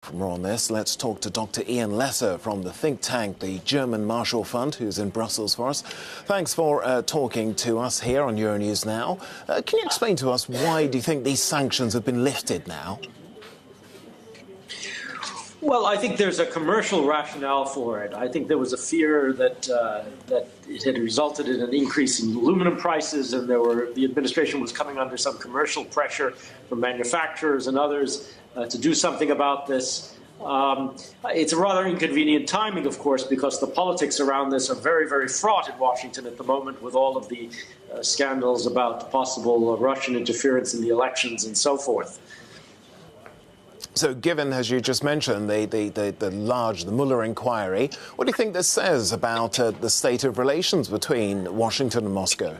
For more on this, let's talk to Dr. Ian Lesser from the think tank, the German Marshall Fund, who's in Brussels for us. Thanks for talking to us here on Euronews Now. Can you explain to us why do you think these sanctions have been lifted now? Well, I think there's a commercial rationale for it. I think there was a fear that it had resulted in an increase in aluminum prices, and the administration was coming under some commercial pressure from manufacturers and others to do something about this. It's a rather inconvenient timing, of course, because the politics around this are very, very fraught in Washington at the moment, with all of the scandals about possible Russian interference in the elections and so forth. So given, as you just mentioned, the Mueller inquiry, what do you think this says about the state of relations between Washington and Moscow?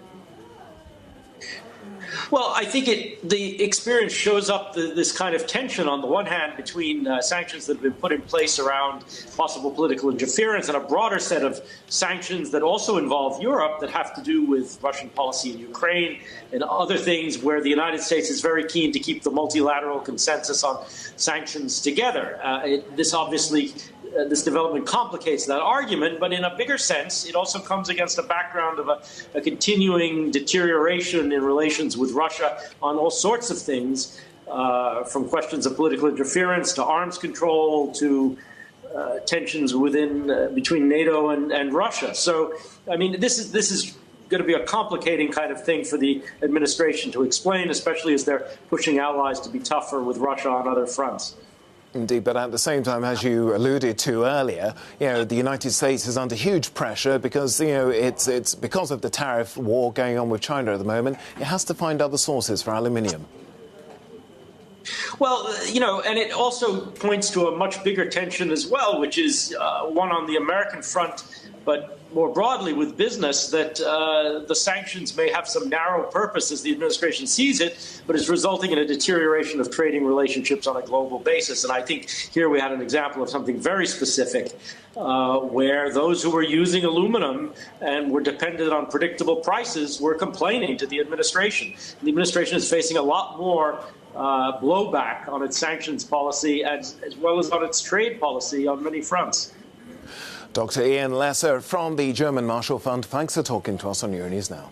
Well, I think the experience shows up this kind of tension on the one hand between sanctions that have been put in place around possible political interference and a broader set of sanctions that also involve Europe that have to do with Russian policy in Ukraine and other things where the United States is very keen to keep the multilateral consensus on sanctions together. This development complicates that argument, but in a bigger sense, it also comes against a background of a continuing deterioration in relations with Russia on all sorts of things, from questions of political interference to arms control to tensions between NATO and Russia. So, I mean, this is going to be a complicating kind of thing for the administration to explain, especially as they're pushing allies to be tougher with Russia on other fronts. Indeed, but at the same time, as you alluded to earlier, the United States is under huge pressure because, it's because of the tariff war going on with China at the moment. It has to find other sources for aluminium. Well, and it also points to a much bigger tension as well, which is one on the American front, but more broadly with business, that the sanctions may have some narrow purpose as the administration sees it, but is resulting in a deterioration of trading relationships on a global basis. And I think here we had an example of something very specific, where those who were using aluminum and were dependent on predictable prices were complaining to the administration. The administration is facing a lot more blowback on its sanctions policy as well as on its trade policy on many fronts. Dr. Ian Lesser from the German Marshall Fund, thanks for talking to us on Euronews Now.